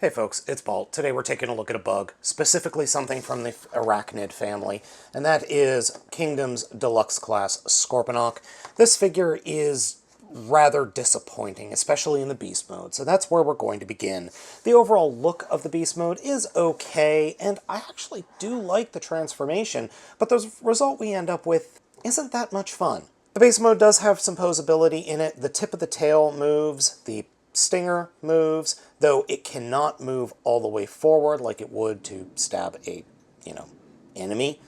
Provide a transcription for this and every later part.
Hey folks, it's Balt. Today we're taking a look at a bug, specifically something from the arachnid family, and that is Kingdom's Deluxe Class Scorponok. This figure is rather disappointing, especially in the beast mode, so that's where we're going to begin. The overall look of the beast mode is okay, and I actually do like the transformation, but the result we end up with isn't that much fun. The base mode does have some posability in it. The tip of the tail moves, the stinger moves, though it cannot move all the way forward like it would to stab a, enemy.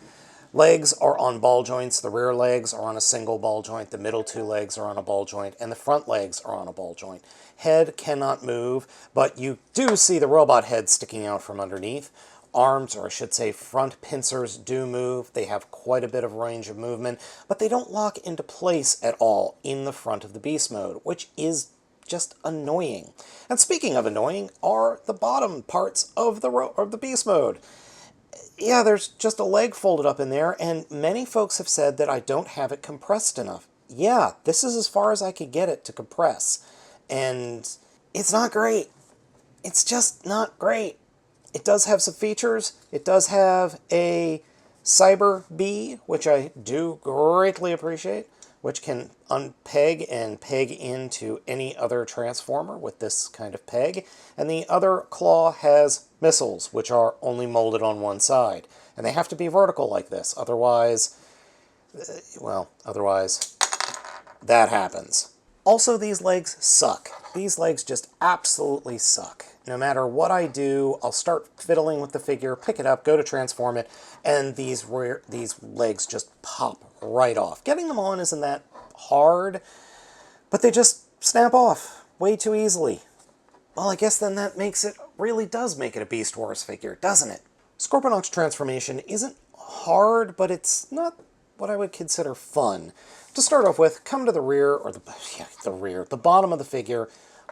Legs are on ball joints. The rear legs are on a single ball joint. The middle two legs are on a ball joint, and the front legs are on a ball joint. Head cannot move, but you do see the robot head sticking out from underneath. Arms, or I should say front pincers, do move. They have quite a bit of range of movement, but they don't lock into place at all in the front of the beast mode, which is just annoying. And speaking of annoying, are the bottom parts of the beast mode. Yeah, there's just a leg folded up in there, and many folks have said that I don't have it compressed enough. Yeah, this is as far as I could get it to compress, and it's not great. It's just not great. It does have some features. It does have a Cyber Bee, which I do greatly appreciate, which can unpeg and peg into any other transformer with this kind of peg. And the other claw has missiles, which are only molded on one side. And they have to be vertical like this, otherwise that happens. Also, these legs suck. These legs just absolutely suck. No matter what I do, I'll start fiddling with the figure, pick it up, go to transform it, and these legs just pop right off. Getting them on isn't that hard, but they just snap off way too easily. Well, I guess then that really does make it a Beast Wars figure, doesn't it? Scorponok's transformation isn't hard, but it's not what I would consider fun. To start off with, come to the rear, or the bottom of the figure,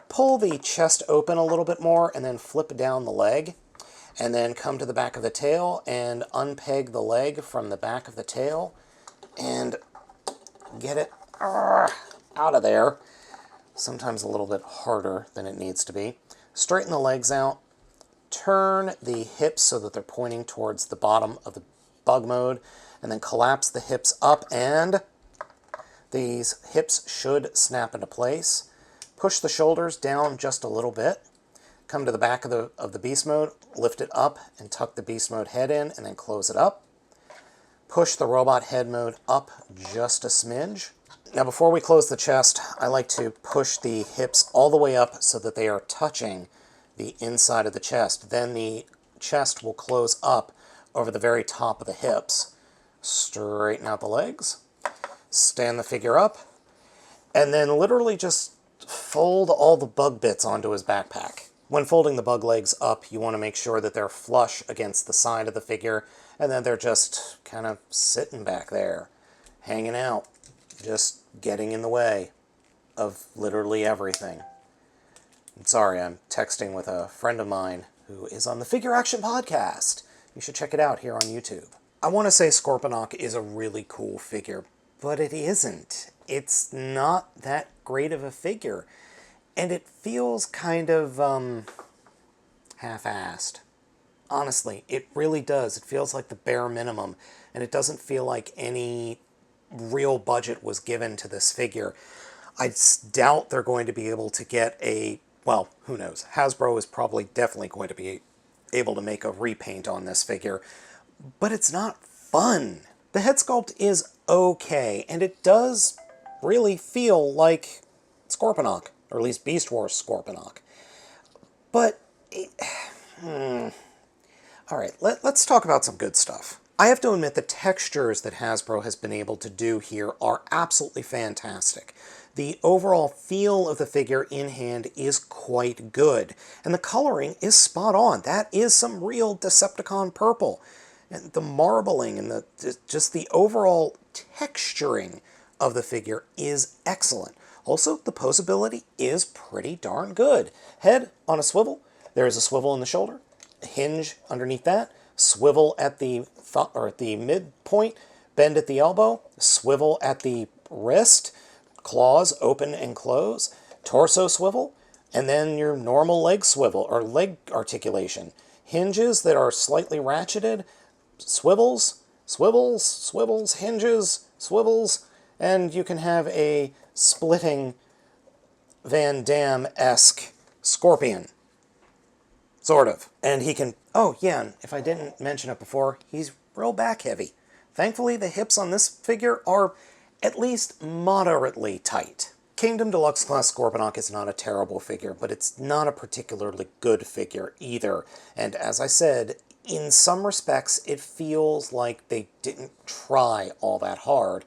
pull the chest open a little bit more, and then flip down the leg, and then come to the back of the tail and unpeg the leg from the back of the tail, and get it out of there. Sometimes a little bit harder than it needs to be. Straighten the legs out, turn the hips so that they're pointing towards the bottom of the bug mode, and then collapse the hips up, and these hips should snap into place. Push the shoulders down just a little bit. Come to the back of the beast mode, lift it up and tuck the beast mode head in, and then close it up. Push the robot head mode up just a smidge. Now before we close the chest, I like to push the hips all the way up so that they are touching the inside of the chest. Then the chest will close up over the very top of the hips. Straighten out the legs. Stand the figure up, and then literally just fold all the bug bits onto his backpack. When folding the bug legs up, you want to make sure that they're flush against the side of the figure, and then they're just kind of sitting back there, hanging out, just getting in the way of literally everything. I'm sorry, I'm texting with a friend of mine who is on the Figure Action Podcast. You should check it out here on YouTube. I want to say Scorponok is a really cool figure, but it isn't. It's not that great of a figure. And it feels kind of, half-assed. Honestly, it really does. It feels like the bare minimum. And it doesn't feel like any real budget was given to this figure. I doubt they're going to be able to get well, who knows. Hasbro is probably definitely going to be able to make a repaint on this figure. But it's not fun. The head sculpt is okay, and it does really feel like Scorponok, or at least Beast Wars Scorponok. But, alright, let's talk about some good stuff. I have to admit the textures that Hasbro has been able to do here are absolutely fantastic. The overall feel of the figure in hand is quite good, and the coloring is spot on. That is some real Decepticon purple. And the marbling and just the overall texturing of the figure is excellent. Also, the posability is pretty darn good. Head on a swivel. There is a swivel in the shoulder, a hinge underneath that, swivel at the midpoint, bend at the elbow, swivel at the wrist, claws open and close, torso swivel, And then your normal leg swivel or leg articulation. Hinges that are slightly ratcheted, swivels, swivels, swivels, hinges, swivels, and you can have a splitting Van Damme-esque scorpion. Sort of. And he can... Oh, yeah, and if I didn't mention it before, he's real back heavy. Thankfully, the hips on this figure are at least moderately tight. Kingdom Deluxe Class Scorponok is not a terrible figure, but it's not a particularly good figure either. And as I said, in some respects, it feels like they didn't try all that hard.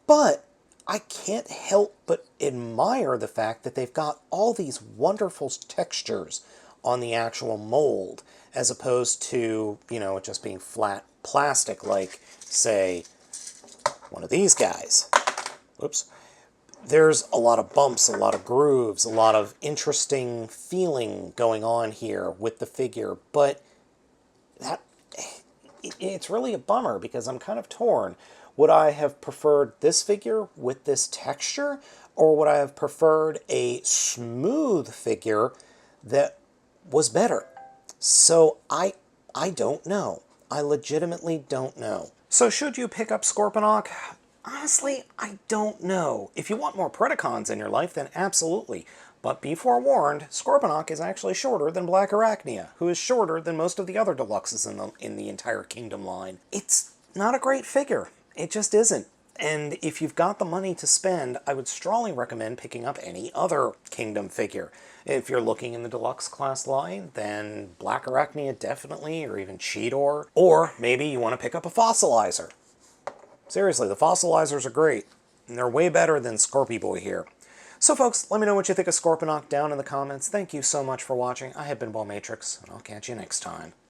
But I can't help but admire the fact that they've got all these wonderful textures on the actual mold, as opposed to, you know, it just being flat plastic like, say, one of these guys. Oops. There's a lot of bumps, a lot of grooves, a lot of interesting feeling going on here with the figure, but it's really a bummer because I'm kind of torn. Would I have preferred this figure with this texture, or would I have preferred a smooth figure that was better? So I don't know. I legitimately don't know. So should you pick up Scorponok? Honestly, I don't know. If you want more Predacons in your life, then absolutely. But be forewarned, Scorponok is actually shorter than Black Arachnia, who is shorter than most of the other deluxes in the entire Kingdom line. It's not a great figure. It just isn't. And if you've got the money to spend, I would strongly recommend picking up any other Kingdom figure. If you're looking in the Deluxe class line, then Black Arachnia definitely, or even Cheetor. Or maybe you want to pick up a Fossilizer. Seriously, the Fossilizers are great, and they're way better than Scorpy Boy here. So folks, let me know what you think of Scorponok down in the comments. Thank you so much for watching. I have been Baltmatrix, and I'll catch you next time.